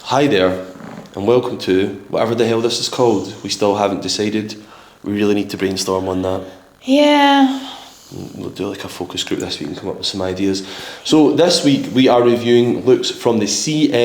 Hi there, and welcome to whatever the hell this is called. We still haven't decided. We really need to brainstorm on that. Yeah. We'll do like a focus group this week and come up with some ideas. So this week we are reviewing looks from the CFDAs.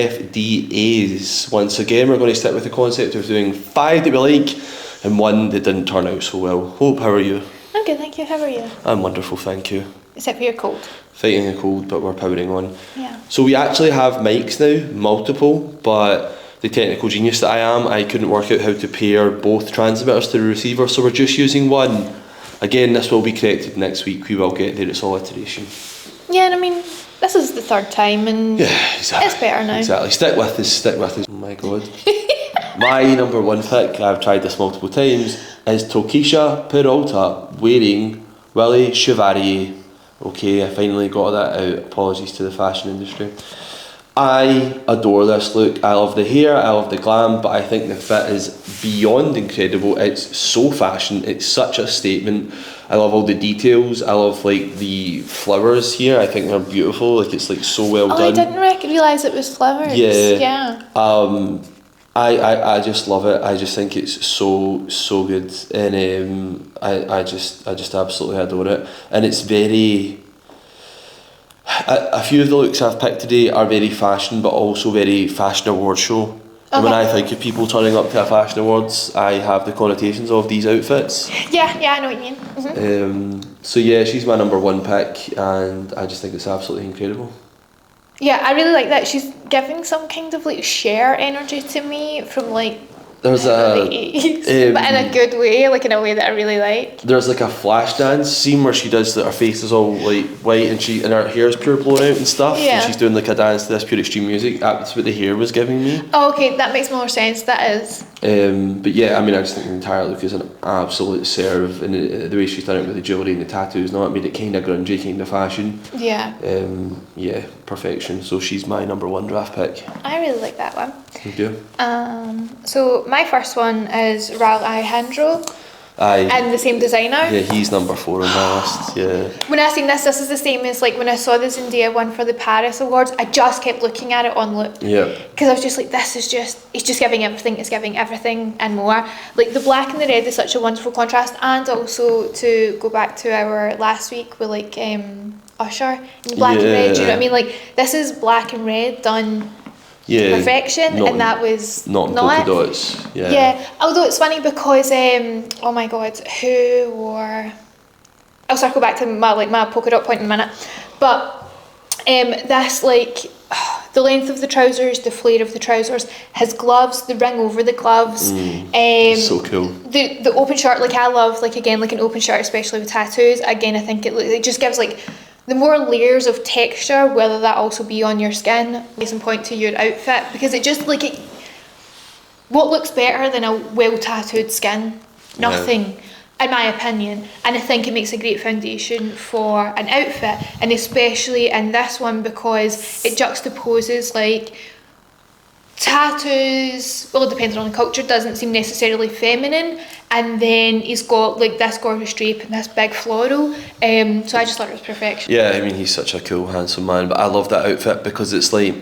Once again, we're going to stick with the concept of doing 5 that we like and 1 that didn't turn out so well. Hope, how are you? I'm good, thank you. How are you? I'm wonderful, thank you. Except for your cold. Fighting a cold, but we're powering on. Yeah. So we actually have mics now, multiple, but the technical genius that I am, I couldn't work out how to pair both transmitters to the receiver, so we're just using one. Again, this will be corrected next week. We will get there. It's all iteration. Yeah, and I mean, this is the 3rd time, and yeah, exactly. It's better now. Exactly. Stick with us. Oh my god. My number 1 pick, I've tried this multiple times, is Tokisha Peralta wearing Willie Chevalier. Okay, I finally got that out. Apologies to the fashion industry. I adore this look. I love the hair, I love the glam, but I think the fit is beyond incredible. It's so fashion, it's such a statement. I love all the details. I love like the flowers here. I think they're beautiful. Like it's like so well done. I didn't realise it was flowers. Yeah. I just love it. I just think it's so good, and I just absolutely adore it. And it's very. A few of the looks I've picked today are very fashion, but also very fashion award show. Okay. And when I think of people turning up to a fashion awards, I have the connotations of these outfits. Yeah, I know what you mean. Mm-hmm. So yeah, she's my number 1 pick, and I just think it's absolutely incredible. Yeah, I really like that. She's giving some kind of like Cher energy to me from like there's the 80s, but in a good way, like in a way that I really like. There's like a flash dance scene where she does that, her face is all like white and her hair's pure blown out and stuff, and she's doing like a dance to this pure extreme music. That's what the hair was giving me. Oh, okay, that makes more sense. That is. But yeah, I mean, I just think the entire look is an absolute serve, and the way she's done it with the jewellery and the tattoos, it made it kind of grungy, kind of fashion. Yeah. Yeah, perfection. So she's my number 1 draft pick. I really like that one. Thank you. So my first one is Raul Alejandro. Aye. And the same designer. Yeah, he's number 4 on my list. Yeah. When I seen this is the same as like when I saw the Zendaya one for the Paris Awards. I just kept looking at it on loop. Yeah. Because I was just like, it's just giving everything. It's giving everything and more. Like the black and the red is such a wonderful contrast, and also to go back to our last week with like Usher in black and red. Do you know what I mean? Like this is black and red done. Yeah, perfection, and that was not polka dots. Yeah, although it's funny because oh my god, who wore? I'll circle back to my polka dot point in a minute, but this like the length of the trousers, the flare of the trousers, his gloves, the ring over the gloves, so cool. The open shirt, like I love like again like an open shirt, especially with tattoos. Again, I think it just gives like. The more layers of texture, whether that also be on your skin, case in point to your outfit, because it just like what looks better than a well tattooed skin? Nothing, in my opinion. And I think it makes a great foundation for an outfit, and especially in this one because it juxtaposes like tattoos, well, depending on the culture, doesn't seem necessarily feminine, and then he's got like this gorgeous drape and this big floral, so I just thought it was perfection. Yeah, I mean, he's such a cool, handsome man, but I love that outfit because it's like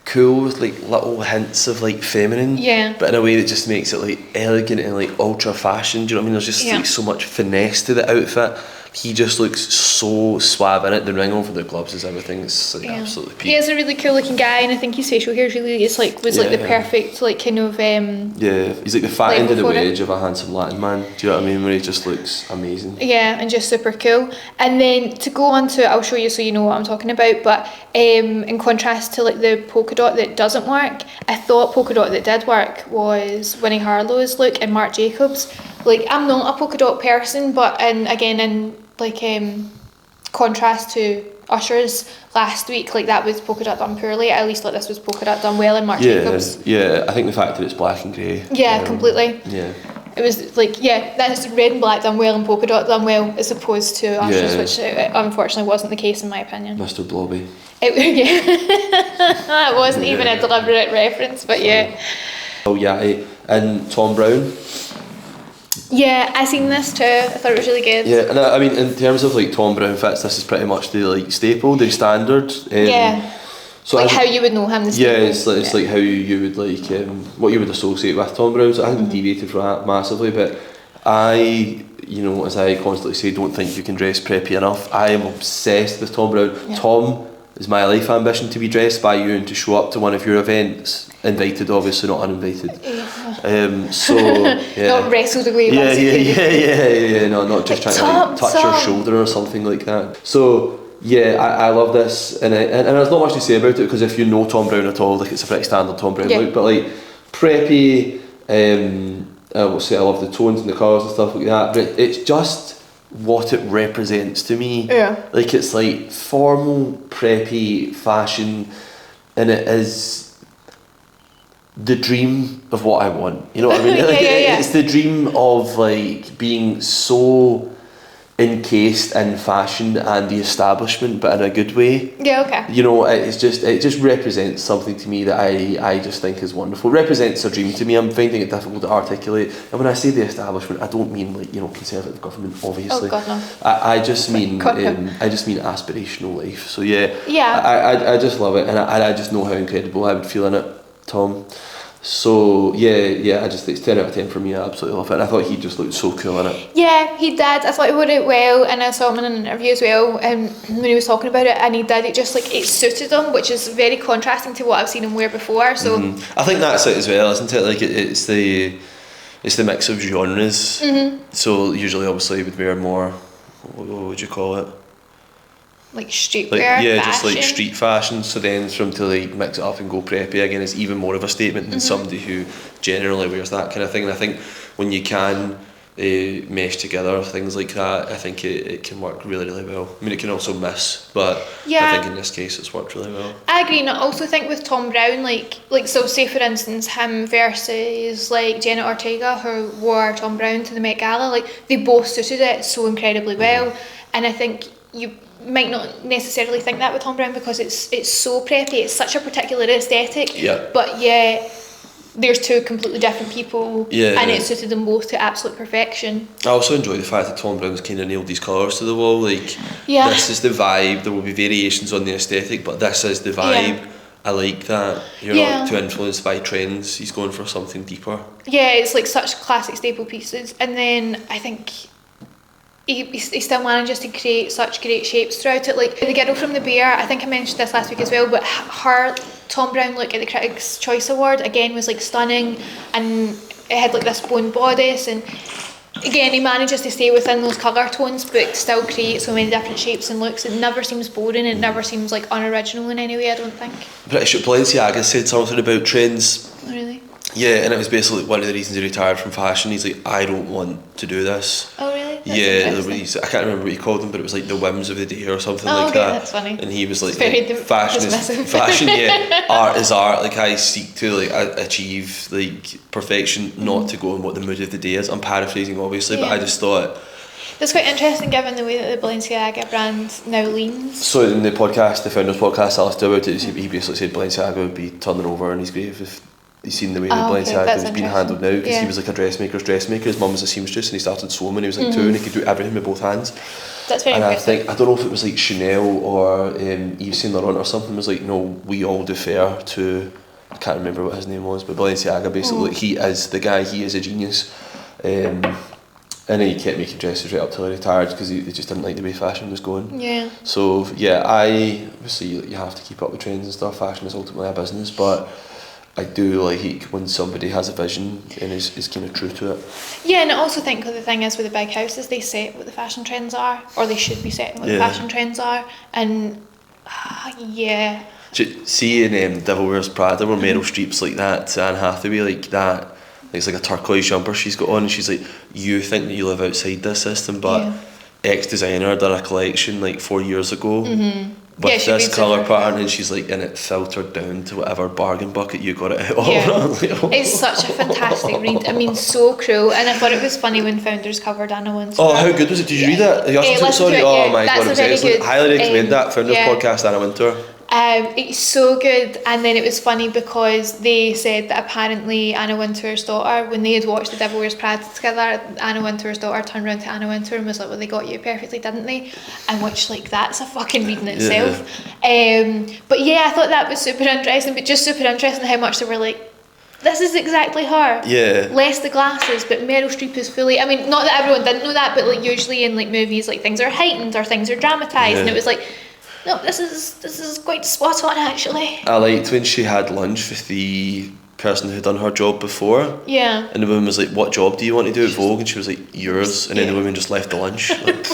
cool with like little hints of like feminine, but in a way that just makes it like elegant and like ultra fashion. Do you know what I mean? There's just like so much finesse to the outfit. He just looks so suave in it. The ring over the gloves is everything. It's like absolutely peak. He is a really cool looking guy, and I think his facial hair really is like was like the perfect like kind of yeah, he's like the fat end of the wedge of a handsome Latin man. Do you know what I mean? Where he just looks amazing. Yeah, and just super cool. And then to go on to, I'll show you so you know what I'm talking about, but in contrast to like the polka dot that doesn't work, I thought polka dot that did work was Winnie Harlow's look and Marc Jacobs. Like I'm not a polka dot person, but in like contrast to Usher's last week, like that was polka dot done poorly. I at least thought this was polka dot done well in Marc Jacobs. Yeah, I think the fact that it's black and grey. Yeah, completely. Yeah. It was like, that's red and black done well and polka dot done well as opposed to Usher's, which unfortunately wasn't the case in my opinion. Mr. Blobby. It wasn't even a deliberate reference, but yeah. Oh yeah, and Thom Browne. Yeah, I seen this too. I thought it was really good. Yeah, and I mean, in terms of like Thom Browne fits, this is pretty much the like staple, the standard. So like how you would know him. It's like how you would like what you would associate with Thom Browne. So I haven't deviated from that massively, but I, you know, as I constantly say, don't think you can dress preppy enough. I am obsessed with Thom Browne. Yeah. Tom is my life ambition, to be dressed by you and to show up to one of your events, invited obviously, not uninvited. So yeah. Not wrestled away. Yeah. No, not just like, trying to like, touch your shoulder or something like that. So yeah, I love this, and there's not much to say about it because if you know Thom Browne at all, like it's a pretty standard Thom Browne look, but like preppy. I will say I love the tones and the colours and stuff like that, but it's just what it represents to me. Yeah. Like it's like formal, preppy fashion, and it is the dream of what I want. You know what I mean? Like it's the dream of like being so encased in fashion and the establishment, but in a good way. Yeah, okay. You know, it just represents something to me that I just think is wonderful. It represents a dream to me. I'm finding it difficult to articulate. And when I say the establishment, I don't mean like, you know, Conservative government, obviously. Oh God, no. I just mean aspirational life. So I just love it, and I just know how incredible I would feel in it, Tom. So yeah, I just think it's 10 out of 10 for me. I absolutely love it, and I thought he just looked so cool in it. Yeah, he did. I thought he wore it well, and I saw him in an interview as well, and when he was talking about it, and he did it just like it suited him, which is very contrasting to what I've seen him wear before. So I think that's it as well, isn't it? Like it's the mix of genres. So usually, obviously, he would wear more. What would you call it? Like streetwear, like, yeah, fashion. just like street fashion. So then from to like mix it up and go preppy again is even more of a statement than somebody who generally wears that kind of thing. And I think when you can mesh together things like that, I think it can work really, really well. I mean, it can also miss, but I think in this case it's worked really well. I agree, and I also think with Thom Browne, like so say for instance him versus like Jenna Ortega, who wore Thom Browne to the Met Gala, like they both suited it so incredibly well, and I think you might not necessarily think that with Thom Browne because it's so preppy, it's such a particular aesthetic, but there's two completely different people, and it suited them both to absolute perfection. I also enjoy the fact that Thom Browne's kind of nailed these colours to the wall. Like this is the vibe. There will be variations on the aesthetic, but this is the vibe. I like that. You're not too influenced by trends. He's going for something deeper. Yeah, it's like such classic staple pieces, and then I think he still manages to create such great shapes throughout it. Like the girl from the bear, I think I mentioned this last week as well, but her Thom Browne look at the Critics' Choice Award again was like stunning, and it had like this bone bodice, and again he manages to stay within those colour tones but still create so many different shapes and looks. It never seems boring, it never seems like unoriginal in any way, I don't think. British Balenciaga said something about trends. Really? Yeah, and it was basically one of the reasons he retired from fashion. He's like, I don't want to do this. Oh really? That's I can't remember what he called them, but it was like the whims of the day or something like that. That's funny. And he was like, fashion is fashion. Art is art. Like I seek to like achieve like perfection, not to go on what the mood of the day is. I'm paraphrasing obviously, but I just thought that's quite interesting given the way that the Balenciaga brand now leans. So in the podcast, the Founders podcast I listened to about it, he basically said Balenciaga would be turning over in his grave if he's seen the way that Balenciaga is being handled now, because he was like a dressmaker's dressmaker. His mum was a seamstress and he started sewing when he was like 2 and he could do everything with both hands. That's very impressive. I don't know if it was like Chanel or Yves Saint Laurent or something was like, no, we all defer to, I can't remember what his name was, but Balenciaga basically, like, he is the guy, he is a genius. And then he kept making dresses right up till he retired because he just didn't like the way fashion was going. Yeah. So obviously you have to keep up with trends and stuff. Fashion is ultimately a business, but I do like when somebody has a vision and is kind of true to it. Yeah, and I also think the thing is with the big houses, they set what the fashion trends are, or they should be setting what the fashion trends are, and See in Devil Wears Prada where Meryl Streep's like that, Anne Hathaway like that, it's like a turquoise jumper she's got on, and she's like, you think that you live outside this system, but X designer done a collection like 4 years ago with this colour pattern, and she's like, and it filtered down to whatever bargain bucket you got it out of. It's such a fantastic read. I mean, so cool, and I thought it was funny when Founders covered Anna Wintour. Oh, how good was it? Did you read that? Oh my god, it was excellent. Highly recommend that Founders podcast, Anna Wintour. It's so good. And then it was funny because they said that apparently Anna Wintour's daughter, when they had watched The Devil Wears Prada together, Anna Wintour's daughter turned around to Anna Wintour and was like, well, they got you perfectly, didn't they? And which, like, that's a fucking read in itself. But yeah, I thought that was super interesting, but just super interesting how much they were like, this is exactly her. Yeah. Less the glasses, but Meryl Streep is fully... I mean, not that everyone didn't know that, but like usually in like movies, like things are heightened or things are dramatised, and it was like, no, this is quite spot on actually. I liked when she had lunch with the person who'd done her job before. Yeah. And the woman was like, what job do you want to do at Vogue? And she was like, yours. And then the woman just left the lunch. Like,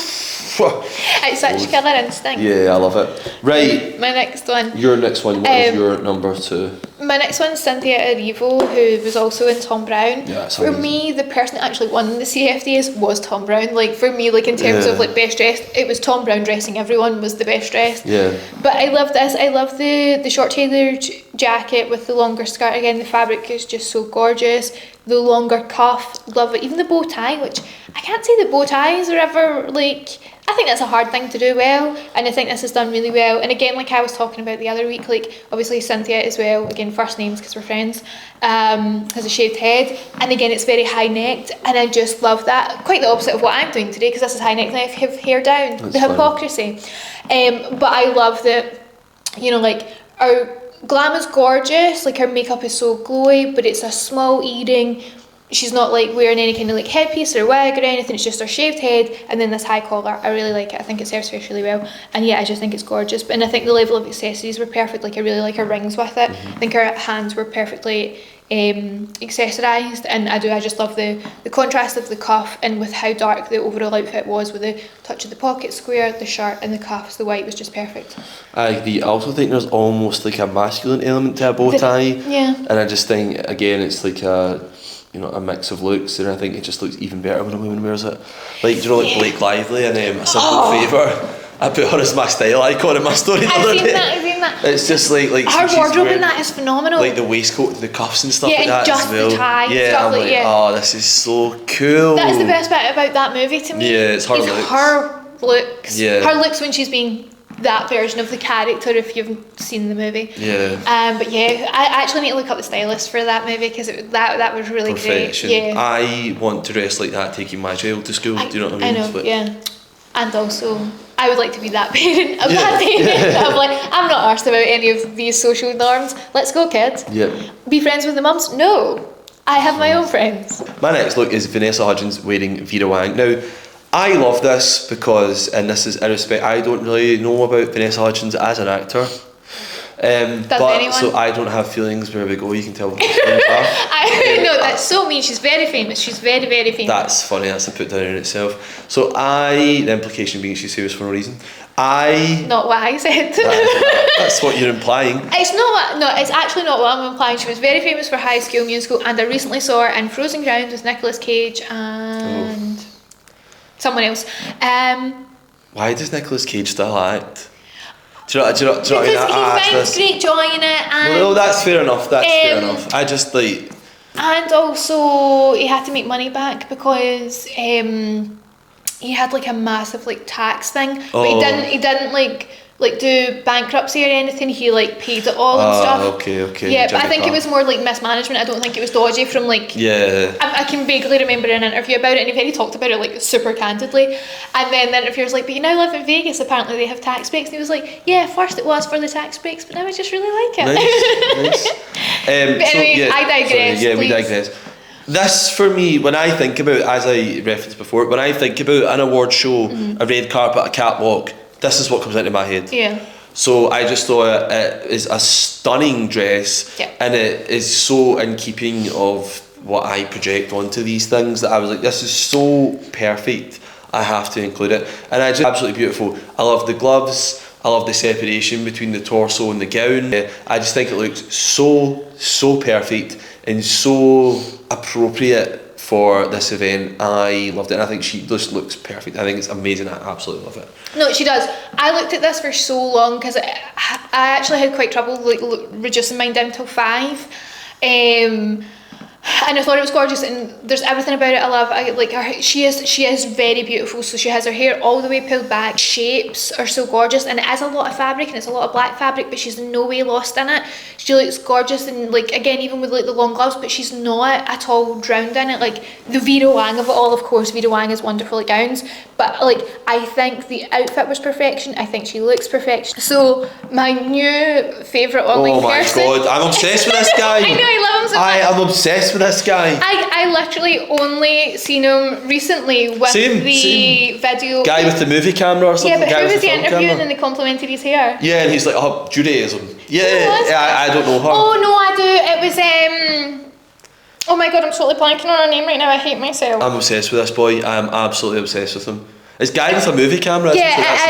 it's such killer instinct. Yeah, I love it. Right. My next one. Your next one. What is your number 2? My next one's Cynthia Erivo, who was also in Thom Browne. Yeah, that's for amazing. me, the person that actually won the CFDAs was Thom Browne. Like for me, like in terms of like best dressed, it was Thom Browne dressing everyone was the best dressed. Yeah. But I love this. I love the short tailored jacket with the longer skirt. Again, the fabric is just so gorgeous. The longer cuff, love it. Even the bow tie, which I can't say the bow ties are ever like. I think that's a hard thing to do well, and I think this is done really well. And again, like I was talking about the other week, like obviously Cynthia as well, again first names because we're friends, has a shaved head, and again it's very high necked, and I just love that. Quite the opposite of what I'm doing today, because this is high necked and I have hair down. That's the fine. hypocrisy. But I love that, you know, like our glam is gorgeous, like her makeup is so glowy, but it's a small earring. She's not like wearing any kind of like headpiece or wig or anything, it's just her shaved head and then this high collar. I really like it. I think it serves face really well, and yeah, I just think it's gorgeous. And I think the level of accessories were perfect. Like I really like her rings with it. I think her hands were perfectly accessorised, and I just love the contrast of the cuff and with how dark the overall outfit was, with the touch of the pocket square, the shirt and the cuffs. The white was just perfect. I agree. I also think there's almost like a masculine element to a bow tie. Yeah. And I just think, again, it's like a mix of looks, and I think it just looks even better when a woman wears it. Like, do you know, like Blake Lively and A Simple Favour? I put her as my style icon in my story the other day. I've seen that. It's just like her she's wardrobe wearing, in that is phenomenal. like the waistcoat, the cuffs and stuff like and that just as well. the tie, yeah, stuff I'm like, like, oh, this is so cool. That's the best bit about that movie to me. Yeah, it's her looks. Her looks. Yeah. Her looks when she's being that version of the character, if you've seen the movie. Yeah. But yeah, I actually need to look up the stylist for that movie, because that was really Perfection. great. Yeah. I want to dress like that taking my child to school. Do you know what I mean? I know, But yeah. And also, I would like to be that parent of that day. I'm like, I'm not arsed about any of these social norms. Let's go, kids. Yeah. Be friends with the mums? No. I have my own friends. My next look is Vanessa Hudgens wearing Vera Wang. Now, I love this because, and this is in respect, I don't really know about Vanessa Hudgens as an actor. But anyone? so I don't have feelings. Where we go, you can tell what my feelings are. I know, that's so mean. She's very famous. She's very, very famous. That's funny. That's a put down in itself. So the implication being she's famous for no reason. Not what I said. That's what you're implying. It's actually not what I'm implying. She was very famous for High School Musical, and I recently saw her in Frozen Ground with Nicolas Cage and someone else. Why does Nicolas Cage still act? Do you know what I mean? Because he finds great joy in it, and well, that's fair enough. That's fair enough. I just like. And also, he had to make money back because he had like a massive like tax thing, but he didn't like do bankruptcy or anything. He like paid it all and stuff. Okay. Yeah, but I think it was more like mismanagement. I don't think it was dodgy from like. Yeah. I can vaguely remember an interview about it, and he talked about it like super candidly. And then the interviewer's like, "But you now live in Vegas. Apparently they have tax breaks." And he was like, "Yeah, first it was for the tax breaks, but now I just really like it." Nice. But anyway, I digress. Sorry, we please. digress. This, for me, when I think about, as I referenced before, when I think about an award show, a red carpet, a catwalk, this is what comes into my head. Yeah. So I just thought it is a stunning dress, and it is so in keeping of what I project onto these things that I was like, this is so perfect, I have to include it. And I just, absolutely beautiful. I love the gloves, I love the separation between the torso and the gown. I just think it looks so perfect and so appropriate for this event. I loved it, and I think she just looks perfect. I think it's amazing. I absolutely love it. No, she does. I looked at this for so long because I actually had quite trouble like reducing mine down till 5. And I thought it was gorgeous, and there's everything about it I love. I like her. She is very beautiful. So she has her hair all the way pulled back. Shapes are so gorgeous, and it is a lot of fabric, and it's a lot of black fabric, but she's in no way lost in it. She looks gorgeous, and like again, even with like the long gloves, but she's not at all drowned in it. Like the Vera Wang of it all, of course. Vera Wang is wonderful at gowns, but like I think the outfit was perfection. I think she looks perfection. So my new favourite online person. Oh my god, I'm obsessed with this guy. I know, I love him so much. I am obsessed with this guy. I literally only seen him recently with the video. Guy with the movie camera or something. Yeah, but guy who with was the he film interviewing camera. and they complimented his hair? Yeah, and he's like, oh, Judaism. Yeah, I don't know her. Oh no, I do. It was oh my god, I'm totally blanking on her name right now. I hate myself. I'm obsessed with this boy. I'm absolutely obsessed with him. It's guy with a movie camera. Yeah, it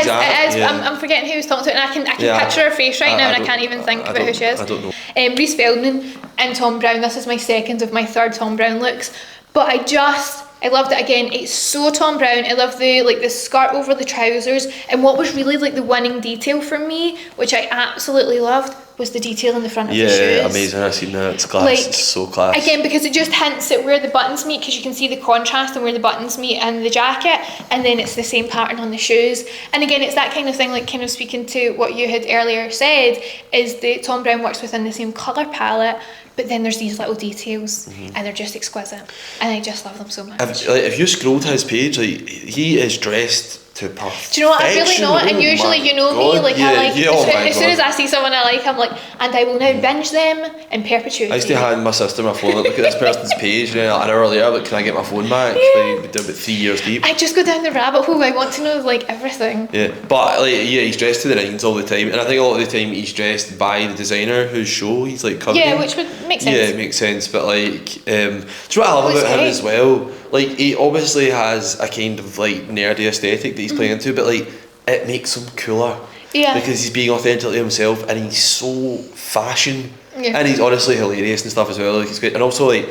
is. Yeah. I'm forgetting who he was talking to, and I can picture her face right now, and I can't even think about who she is. I don't know. Rhys Feldman and Thom Browne. This is my second of my third Thom Browne looks, but I loved it again. It's so Thom Browne. I love the skirt over the trousers, and what was really like the winning detail for me, which I absolutely loved, was the detail in the front of the shoes. Yeah, amazing. I've seen that. It's class. Like, it's so class. Again, because it just hints at where the buttons meet, because you can see the contrast and where the buttons meet in the jacket, and then it's the same pattern on the shoes. And again, it's that kind of thing, like kind of speaking to what you had earlier said, is that Thom Browne works within the same colour palette, but then there's these little details, and they're just exquisite, and I just love them so much. If you scroll to his page, like he is dressed to perfection. Do you know what? I really not, and usually you know me, like I like as soon as I see someone I like, I'm like, and I will now binge them in perpetuity. I used to hand my sister my phone, like, look at this person's page, and an hour later, like, can I get my phone back? Like, we did about 3 years deep. I just go down the rabbit hole. I want to know like everything. Yeah, but like, yeah, he's dressed to the nines all the time, and I think a lot of the time he's dressed by the designer whose show he's like covering. Yeah, which would make sense. Yeah, it makes sense. But like, do you know what I love about him as well? Like, he obviously has a kind of like nerdy aesthetic that he's playing into, but like, it makes him cooler. Yeah. Because he's being authentically himself, and he's so fashion, yeah. and he's honestly hilarious and stuff as well. Like, he's great, and also like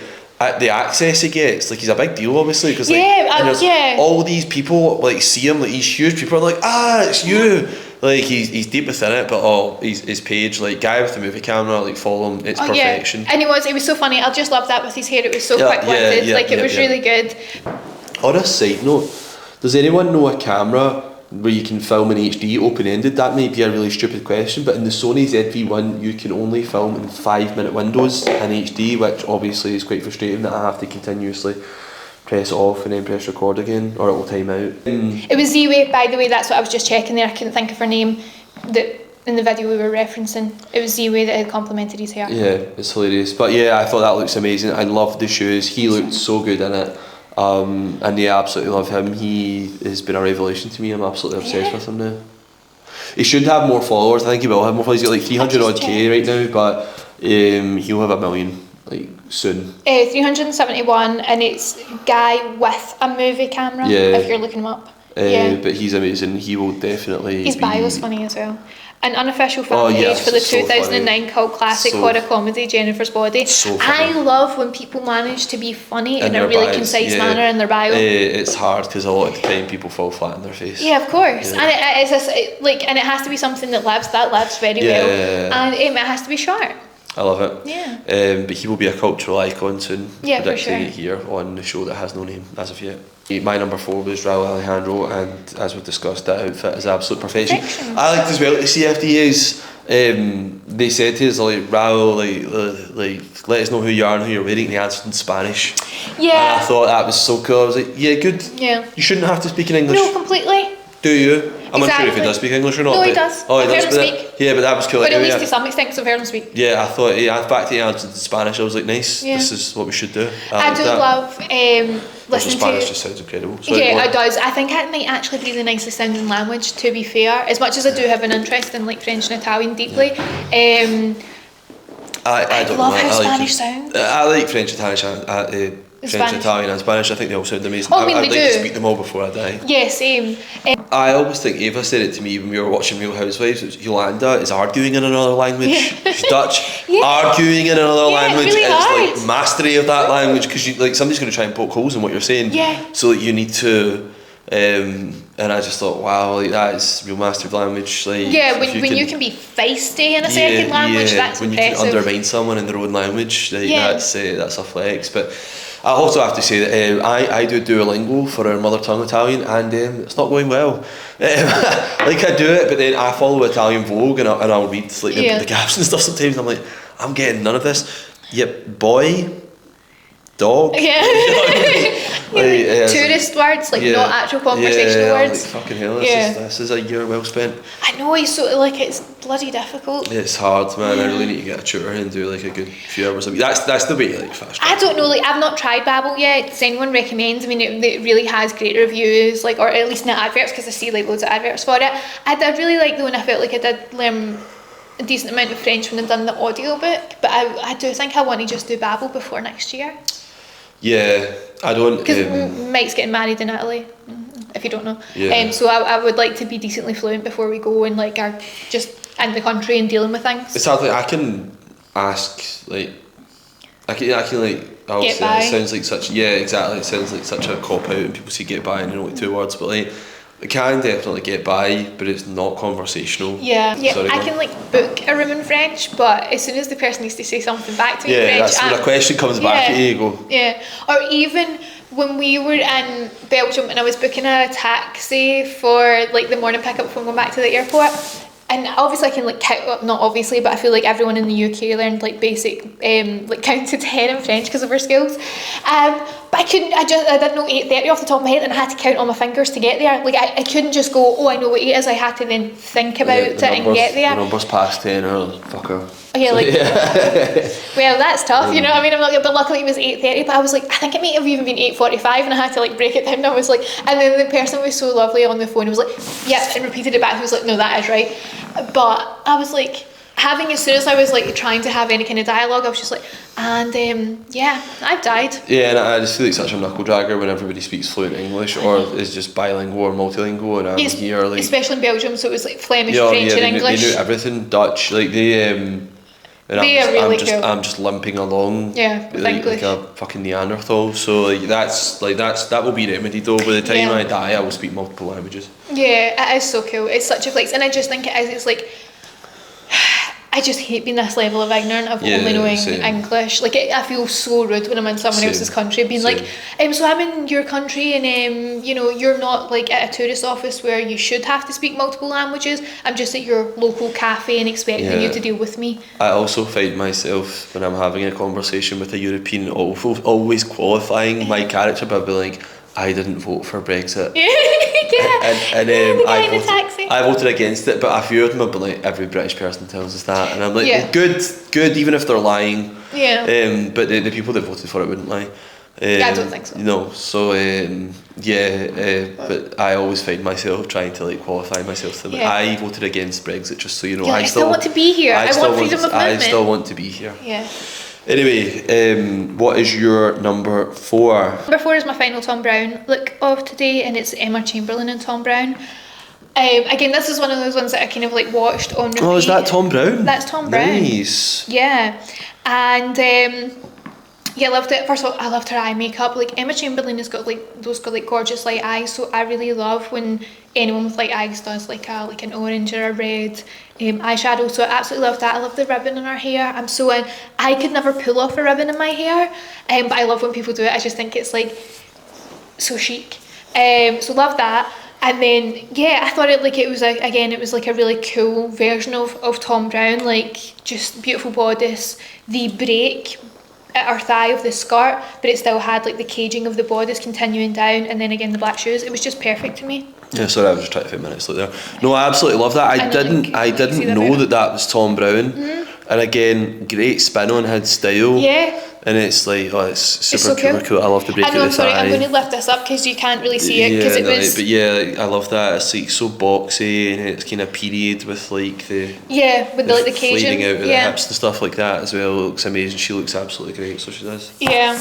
the access he gets, like he's a big deal obviously, because like all these people like see him, like he's huge. People are like, it's you. Like he's deep within it, but his page, like guy with the movie camera, like follow him, it's perfection. Yeah. And it was so funny. I just loved that with his hair. It was so quick-witted. It was really good. On a side note, does anyone know a camera where you can film in HD open-ended? That might be a really stupid question, but in the Sony ZV-1 you can only film in 5-minute windows in HD, which obviously is quite frustrating that I have to continuously press off and then press record again, or it will time out. It was Z-Way, by the way. That's what I was just checking there. I couldn't think of her name. That in the video we were referencing, it was Z-Way that had complimented his hair. Yeah, it's hilarious. But yeah, I thought that looks amazing. I loved the shoes. He looked so good in it. And yeah, I absolutely love him. He has been a revelation to me. I'm absolutely obsessed with him now. He should have more followers. I think he will have more followers. He's got like 300 odd K right now, but he'll have 1 million like soon. 371, and it's guy with a movie camera. Yeah. If you're looking him up. But he's amazing. He will definitely. His bio's funny as well. An unofficial fan page for the 2009 cult classic horror comedy Jennifer's Body. So I love when people manage to be funny in a really concise manner in their bio. It's hard because a lot of the time people fall flat in their face. Yeah, of course. And it's just, and it has to be something that lives very well. And it has to be short. I love it. Yeah. But he will be a cultural icon soon. Yeah, for sure. Here on the show that has no name as of yet. My number 4 was Raul Alejandro, and as we've discussed, that outfit is absolute perfection. I liked as well the CFDA's. They said to us like, Raul, like let us know who you are and who you're wearing. And he answered in Spanish. Yeah. And I thought that was so cool. I was like, yeah, good. Yeah. You shouldn't have to speak in English. No, completely. Do you? I'm not sure if he does speak English or not. No, he does. Oh, he I've does. heard him speak. Yeah, but that was cool. But at least to some extent, because I've heard him speak. Yeah, I thought. Yeah, in fact, he answered in Spanish. I was like, nice. Yeah. This is what we should do. I do love listening to. Spanish just sounds incredible. It does. I think it might actually be the nicest sounding language. To be fair, as much as I do have an interest in like French and Italian deeply, I don't love know. how Spanish sounds. I like French, Italian and Spanish. I think they all sound amazing. Oh, I mean, I'd like to speak them all before I die. Yeah, same. I always think Ava said it to me when we were watching Real Housewives. Yolanda is arguing in another language. Yeah. She's Dutch. Arguing in another language really is like mastery of that language, because like somebody's going to try and poke holes in what you're saying. Yeah. So you need to And I just thought, wow, like that is real mastered language. Like, Yeah, when you can be feisty in a second language, that's when impressive. you can undermine someone in their own language, like, Yeah. that's a flex. But I also have to say that I do Duolingo for our mother tongue Italian, and it's not going well. Like, I do it, but then I follow Italian Vogue, and I'll read like the captions and stuff sometimes, and I'm like, I'm getting none of this. Yep, boy, dog. Yeah. Tourist words, like not actual conversational words. Like, fucking hell, this is a year well spent. I know, it's bloody difficult. It's hard, man. I really need to get a tutor and do like a good few hours a week. That's the way, like, fast. I don't know, like, I've not tried Babbel yet. Does anyone recommend? I mean, it really has great reviews, like, or at least in the adverts, because I see like loads of adverts for it. I did really like the one. I felt like I did learn a decent amount of French when I've done the audiobook, but I do think I want to just do Babbel before next year. Yeah, I don't. Because Mike's getting married in Italy, if you don't know. Yeah. So I would like to be decently fluent before we go and like are just in the country and dealing with things. It's hard. Like, I can ask, like, I can like. Get by. It sounds like such. Yeah, exactly. It sounds like such a cop out, and people say get by and you know like 2 words, but like, it can definitely get by, but it's not conversational. Yeah, Sorry, I can like book a room in French, but as soon as the person needs to say something back to me in French, that's when a question comes back at you, you go. Yeah, or even when we were in Belgium and I was booking a taxi for like the morning pickup from going back to the airport. And obviously I can like count, not obviously, but I feel like everyone in the UK learned like basic like count to 10 in French because of our skills. But I didn't know 8:30 off the top of my head, and I had to count on my fingers to get there. Like I couldn't just go, oh, I know what 8 is. I had to then think about it and get there. The numbers past 10 or fucker. Yeah, like, well, that's tough, you know what I mean? I'm not, but luckily it was 8:30, but I was like, I think it may have even been 8:45, and I had to like break it down, and I was like, and then the person was so lovely on the phone, was like, yeah, and repeated it back, he was like, no, that is right. But I was like, as soon as I was like trying to have any kind of dialogue, I was just like, and yeah, I've died. Yeah, and I just feel like such a knuckle dragger when everybody speaks fluent English or is just bilingual or multilingual, and I'm here like, especially in Belgium, so it was like Flemish, French, and English. They knew everything, Dutch, like they I'm just limping along, like a fucking Neanderthal. So that will be remedied though. By the time I die, I will speak multiple languages. Yeah, it is so cool. It's such a flex, and I just think it is. It's like, I just hate being this level of ignorant of only knowing English. Like, I feel so rude when I'm in someone else's country, being like, so I'm in your country, and you know, you're not like at a tourist office where you should have to speak multiple languages. I'm just at your local cafe and expecting you to deal with me. I also find myself when I'm having a conversation with a European always qualifying my character by being like, I didn't vote for Brexit. I voted against it, but a few of them have been like, every British person tells us that, and I'm like, well, good, even if they're lying. Yeah. But the people that voted for it wouldn't lie. I don't think so. No, so but I always find myself trying to like qualify myself to I voted against Brexit, just so you know. I still want to be here. I want freedom of movement. I still want to be here. Yeah. Anyway, what is your number 4? Number 4 is my final Thom Browne look of today, and it's Emma Chamberlain and Thom Browne. Again, this is one of those ones that I kind of like watched on repeat. Oh, is that Thom Browne? That's Thom Browne. Nice. Yeah, and I loved it. First of all, I loved her eye makeup. Like, Emma Chamberlain has got like gorgeous light eyes, so I really love when anyone with light eyes does like an orange or a red eyeshadow. So I absolutely love that. I love the ribbon in her hair. I'm so in. I could never pull off a ribbon in my hair, but I love when people do it. I just think it's like so chic. So love that. And then I thought it was like a really cool version of Thom Browne, like just beautiful bodice, the break at her thigh of the skirt, but it still had like the caging of the bodice continuing down, and then again the black shoes. It was just perfect to me. Yeah, sorry, I was just trying to fit minutes like there. No, I absolutely love that. I didn't know that was Thom Browne. Mm-hmm. And again, great spin on his style. Yeah. And it's like, it's super cool. I love the break of the thigh. I'm going to lift this up because you can't really see it because it was. But I love that. It's like so boxy, and it's kind of period with like the with the caging out of the hips and stuff like that as well. It looks amazing. She looks absolutely great, so she does. Yeah,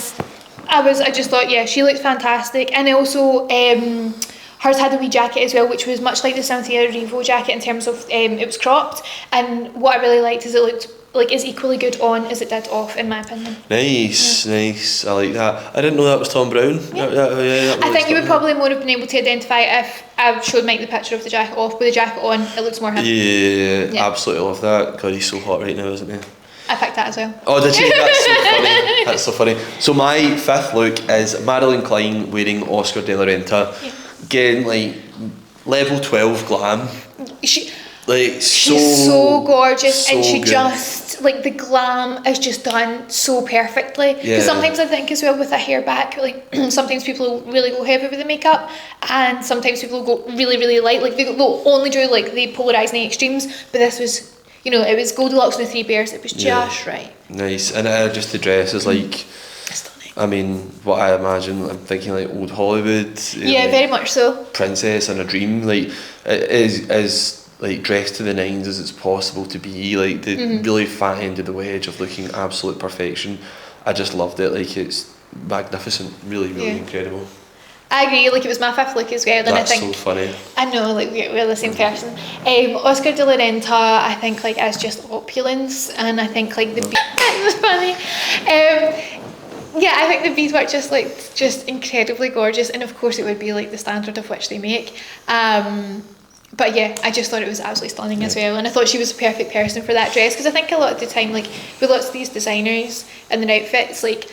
I just thought she looks fantastic, and also hers had a wee jacket as well, which was much like the Cynthia Erivo jacket in terms of it was cropped, and what I really liked is it looked like is equally good on as it did off, in my opinion. Nice, nice. I like that. I didn't know that was Thom Browne. Yeah. That I think you would stuck probably more have been able to identify if I showed Mike the picture of the jacket off. With the jacket on, it looks more him. Yeah, absolutely love that. God, he's so hot right now, isn't he? I picked that as well. Oh, did you? That's so funny. That's so funny. So my fifth look is Madeline Klein wearing Oscar de la Renta. Yeah. Again, like level 12 glam. She's She's so gorgeous, and she good. just like the glam is just done so perfectly. Yeah. Because sometimes I think as well with a hair back, like sometimes people really go heavy with the makeup, and sometimes people go really really light. Like they'll only do like the polarising extremes. But this was, you know, it was Goldilocks and the Three Bears. It was just right. Nice, and just the dress is like. Stunning. I mean, what I imagine, I'm thinking like old Hollywood. Yeah, like, very much so. Princess in a dream, like it is like dressed to the nines as it's possible to be. Like the really fat end of the wedge of looking absolute perfection. I just loved it. Like it's magnificent, really incredible. I agree. Like it was my fifth look as well, and That's I think so funny. I know, like we're the same person. Oscar de la Renta, I think like is just opulence, and I think like the it was funny. Yeah, I think the beads were just incredibly gorgeous, and of course it would be like the standard of which they make. But yeah, I just thought it was absolutely stunning as well, and I thought she was a perfect person for that dress, because I think a lot of the time, like with lots of these designers and their outfits, like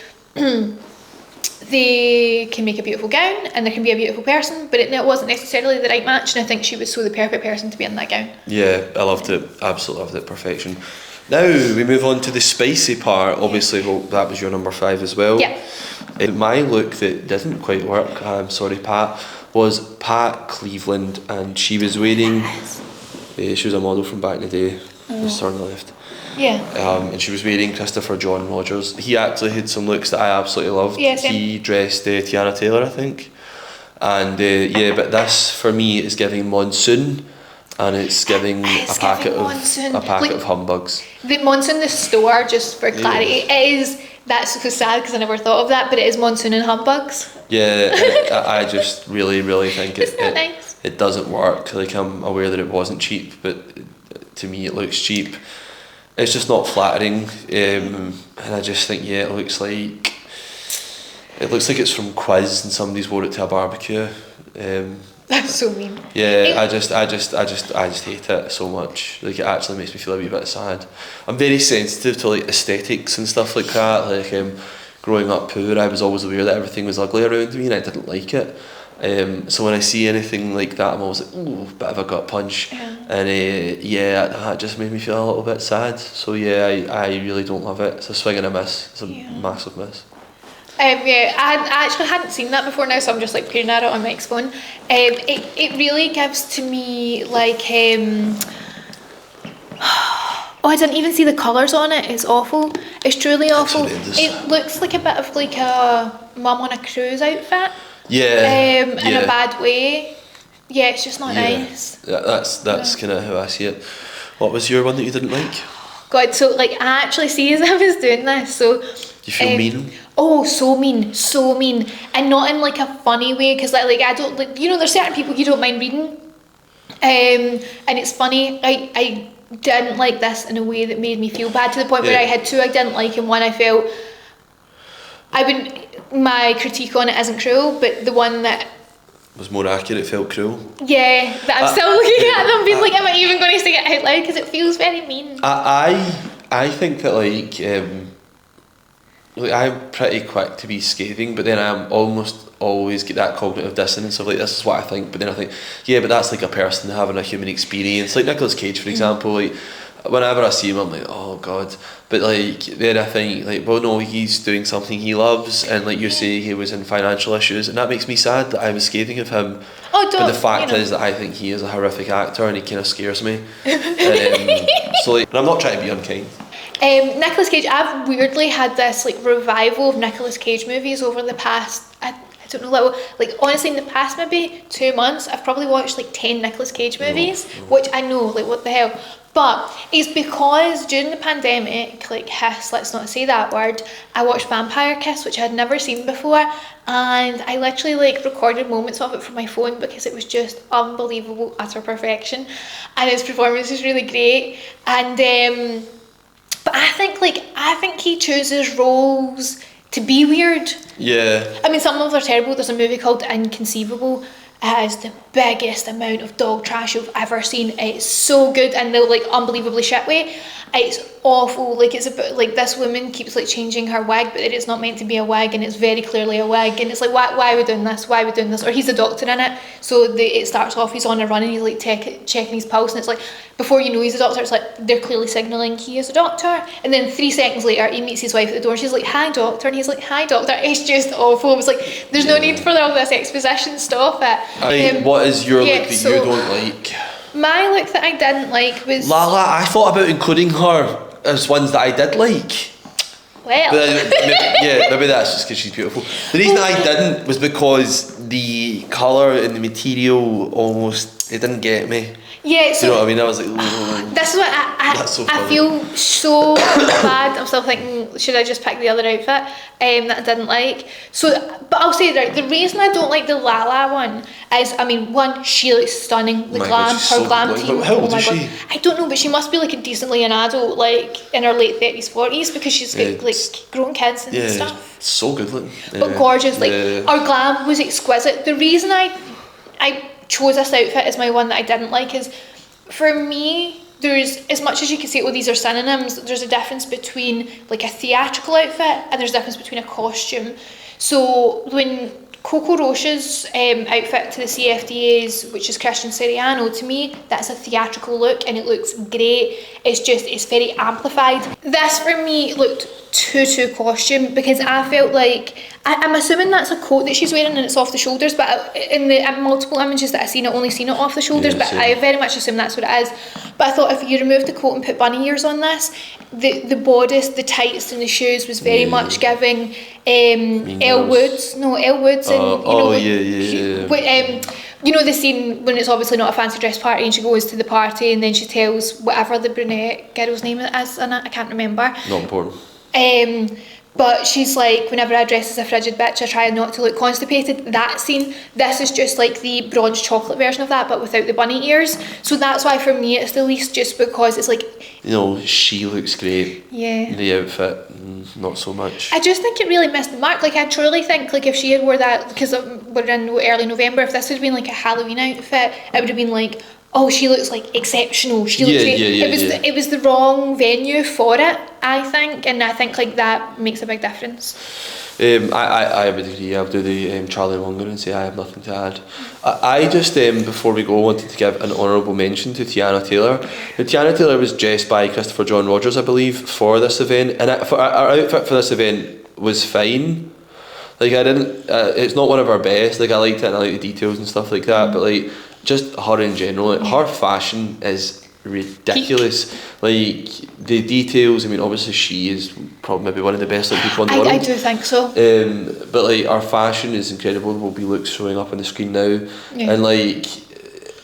they can make a beautiful gown and there can be a beautiful person, but it wasn't necessarily the right match, and I think she was so the perfect person to be in that gown. Yeah, I loved it. Absolutely loved it. Perfection. Now we move on to the spicy part. Obviously, hope that was your number 5 as well. Yeah. My look that didn't quite work, I'm sorry Pat, was Pat Cleveland, and she was wearing, she was a model from back in the day, just turn left. Yeah. And she was wearing Christopher John Rogers. He actually had some looks that I absolutely loved. Yeah, same. He dressed Tiana Taylor, I think. And yeah, but this for me is giving monsoon, and it's giving It's a packet giving of monsoon. of humbugs. The Monsoon, the store, just for clarity, it is, that's so sad because I never thought of that, but it is Monsoon and humbugs. Yeah, I just really think Isn't that nice? it doesn't work. Like I'm aware that it wasn't cheap, but to me it looks cheap. It's just not flattering, and I just think it looks like it's from Quiz and somebody's wore it to a barbecue. That's so mean. Yeah, I just hate it so much. Like it actually makes me feel a wee bit sad. I'm very sensitive to like aesthetics and stuff like that. Like growing up poor, I was always aware that everything was ugly around me, and I didn't like it. So when I see anything like that, I'm always like, ooh, bit of a gut punch. Yeah. And that just made me feel a little bit sad. So yeah, I really don't love it. It's a swing and a miss. It's a massive miss. Yeah, I actually hadn't seen that before now, so I'm just like peering at it on Mike's phone. It really gives to me like oh, I didn't even see the colours on it. It's awful. It's truly awful. It looks like a bit of like a mum on a cruise outfit. Yeah. In a bad way. Yeah, it's just not nice. Yeah, that's kind of how I see it. What was your one that you didn't like? God, so like I actually see as I was doing this, so. Do you feel mean? Oh, so mean, and not in like a funny way, because like I don't like, you know, there's certain people you don't mind reading, and it's funny. I didn't like this in a way that made me feel bad, to the point where I had two I didn't like, and one I felt my critique on it isn't cruel, but the one that was more accurate felt cruel. Yeah, that I'm still looking at them being like, am I even going to say it out loud, because it feels very mean. I think that like I'm pretty quick to be scathing, but then I'm almost always get that cognitive dissonance of like, this is what I think, but then I think, yeah, but that's like a person having a human experience. Like Nicolas Cage, for example, like whenever I see him, I'm like, oh god. But like then I think like, well, no, he's doing something he loves, and like you say, he was in financial issues, and that makes me sad that I was scathing of him. Oh, don't. But the fact is that I think he is a horrific actor, and he kind of scares me. So like, and I'm not trying to be unkind. Nicolas Cage, I've weirdly had this like revival of Nicolas Cage movies over the past, I don't know, like honestly in the past maybe 2 months I've probably watched like 10 Nicolas Cage movies, which I know, like what the hell, but it's because during the pandemic, like let's not say that word, I watched Vampire Kiss, which I had never seen before, and I literally like recorded moments of it from my phone because it was just unbelievable, utter perfection, and his performance is really great, and but But I think he chooses roles to be weird. Yeah. I mean, some of them are terrible. There's a movie called Inconceivable. It has the biggest amount of dog trash you've ever seen. It's so good in the like unbelievably shit way. It's awful. Like, it's about like this woman keeps like changing her wig, but it's not meant to be a wig, and it's very clearly a wig. And it's like, why are we doing this? Why are we doing this? Or he's a doctor in it, so it starts off he's on a run and he's like checking his pulse, and it's like before you know he's a doctor, it's like they're clearly signalling he is a doctor, and then 3 seconds later he meets his wife at the door and she's like, hi doctor, and he's like, hi doctor. It's just awful. It was like, there's no need for all this exposition. Stop it. What is your look that so you don't like? My look that I didn't like was Lala. I thought about including her as ones that I did like. well. But maybe that's just because she's beautiful. The reason I didn't was because the colour and the material it didn't get me. Yeah, so you know what I mean? I was like, ooh. this is what I feel so bad. I'm still thinking, should I just pick the other outfit that I didn't like? So, but I'll say that the reason I don't like the Lala one is, I mean, one, she looks stunning. The glam, her glam team. How old oh my is God. she? I don't know, but she must be like a decently an adult, like in her late 30s, 40s, because she's got like grown kids and stuff. So good looking. But gorgeous. Like, her glam was exquisite. The reason I chose this outfit as my one that I didn't like is, for me, there's, as much as you can say, oh, these are synonyms, there's a difference between like a theatrical outfit and there's a difference between a costume. So when Coco Roche's outfit to the CFDAs, which is Christian Siriano, to me that's a theatrical look and it looks great. It's very amplified. This for me looked too costume, because I felt like, I'm assuming that's a coat that she's wearing and it's off the shoulders, but in the multiple images that I've seen, I've only seen it off the shoulders, but I very much assume that's what it is. But I thought if you remove the coat and put bunny ears on this, the bodice, the tights and the shoes was very much giving Elle Woods and you know the scene when it's obviously not a fancy dress party and she goes to the party and then she tells whatever the brunette girl's name is in it, I can't remember. Not important. But she's like, whenever I dress as a frigid bitch, I try not to look constipated. That scene, this is just like the bronze chocolate version of that, but without the bunny ears. So that's why for me it's the least, just because it's like, you know, she looks great. Yeah. The outfit, not so much. I just think it really missed the mark. Like, I truly think, like, if she had wore that, because we're in early November, if this had been like a Halloween outfit, it would have been like, oh, she looks like exceptional. She looks great. It was the wrong venue for it, I think, and I think like that makes a big difference. I would agree. I'll do the Charlie Munger and say I have nothing to add. I just, before we go, wanted to give an honourable mention to Tiana Taylor. Now, Tiana Taylor was dressed by Christopher John Rogers, I believe, for this event, and our outfit for this event was fine. Like, I didn't, it's not one of our best. Like, I liked it and I like the details and stuff like that, but like, just her in general, like, her fashion is ridiculous. Like, the details, I mean, obviously she is probably maybe one of the best like, people in the world. I do think so. But like, our fashion is incredible. There will be looks showing up on the screen now, and like,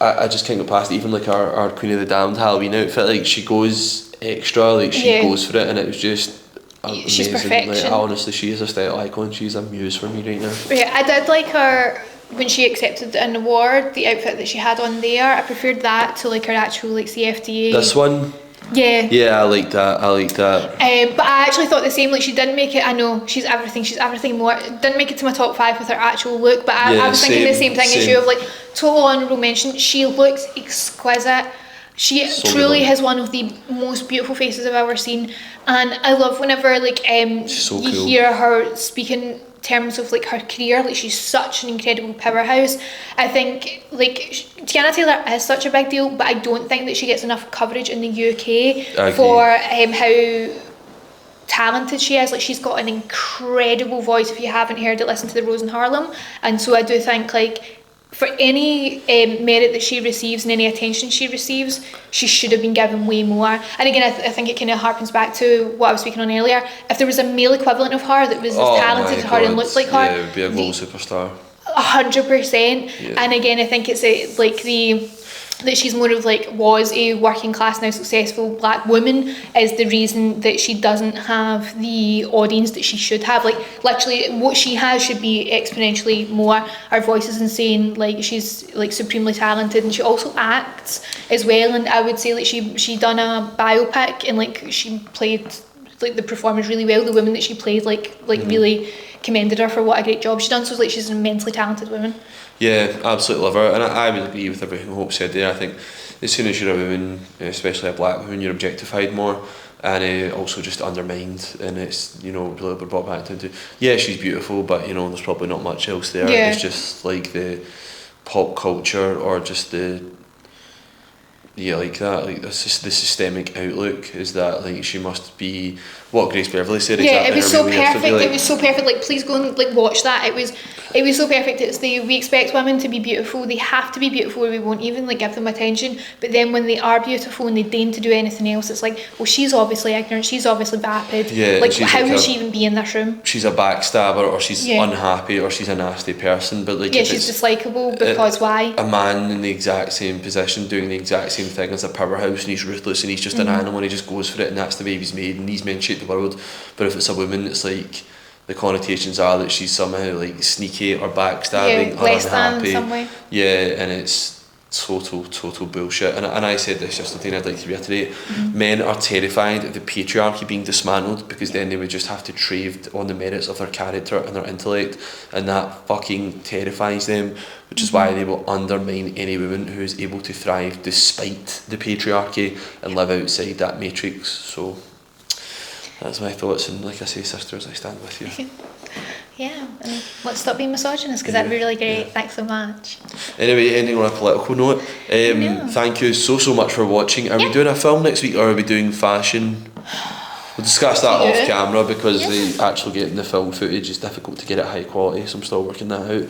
I just can't go past it. Even like our Queen of the Damned Halloween outfit, like, she goes extra, like she goes for it, and it was just amazing. She's perfection. Like, honestly, she is a style icon. She's a muse for me right now. Yeah, I did like her when she accepted an award, the outfit that she had on there. I preferred that to like her actual like CFDA. This one? Yeah. Yeah, I like that. But I actually thought the same, like, she didn't make it, I know, she's everything more, didn't make it to my top 5 with her actual look, but I was thinking the same thing as you, of like, total honourable mention, she looks exquisite. She truly has one of the most beautiful faces I've ever seen, and I love whenever like so you cool. hear her speak in terms of like her career. Like, she's such an incredible powerhouse. I think like Tiana Taylor is such a big deal, but I don't think that she gets enough coverage in the UK for how talented she is. Like, she's got an incredible voice. If you haven't heard it, listen to the Rose in Harlem. And so I do think like, for any merit that she receives and any attention she receives, she should have been given way more. And again, I think it kind of harpens back to what I was speaking on earlier. If there was a male equivalent of her that was as talented as her and looked like her, yeah, it would be a global superstar. 100%. And again, I think it's like the that she's more of like was a working class now successful black woman is the reason that she doesn't have the audience that she should have. Like literally what she has should be exponentially more. Her voice is insane, like she's like supremely talented, and she also acts as well. And I would say like she done a biopic, and like she played like the performance really well. The woman that she played like really commended her for what a great job she done. So like she's an immensely talented woman. Yeah, absolutely love her, and I would agree with everything Hope said there. I think as soon as you're a woman, especially a black woman, you're objectified more, and also just undermined, and it's, you know, really brought back down to, yeah, she's beautiful, but you know, there's probably not much else there. Yeah. It's just like the pop culture, or just the, yeah, like that, like the systemic outlook is that like she must be what Grace Beverley said. Yeah, exactly, it was so really has to perfect. be, It was so perfect. Like, please go and like watch that. It was so perfect. It's we expect women to be beautiful. They have to be beautiful, or we won't even like give them attention. But then when they are beautiful and they deign to do anything else, it's like, well, she's obviously ignorant. She's obviously vapid. Yeah, like, she's how like would she even be in this room? she's a backstabber, or she's Yeah. unhappy, or she's a nasty person. But like, Yeah, if she's it's dislikable because why? a man in the exact same position doing the exact same thing as a powerhouse, and he's ruthless, and he's just an animal, and he just goes for it, and that's the way he's made, and these men shape the world. But if it's a woman, it's like the connotations are that she's somehow like sneaky or backstabbing, Yeah, or less than unhappy. in some way. Yeah, and it's total bullshit. And I said this yesterday, and I'd like to reiterate: men are terrified of the patriarchy being dismantled, because then they would just have to trade on the merits of their character and their intellect, and that fucking terrifies them. Which is why they will undermine any woman who is able to thrive despite the patriarchy and live outside that matrix. So that's my thoughts, and like I say, sisters, I stand with you. Yeah, and let's stop being misogynist, because that'd be really great. Yeah. Thanks so much. Anyway, ending on a political note, No. thank you so much for watching. Are we doing a film next week, or are we doing fashion? We'll discuss that Yeah. off camera, because the actual getting the film footage is difficult to get at high quality, so I'm still working that out.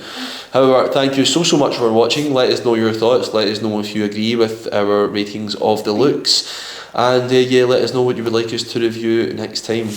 However, thank you so much for watching. Let us know your thoughts. Let us know if you agree with our ratings of the looks, and yeah, let us know what you would like us to review next time.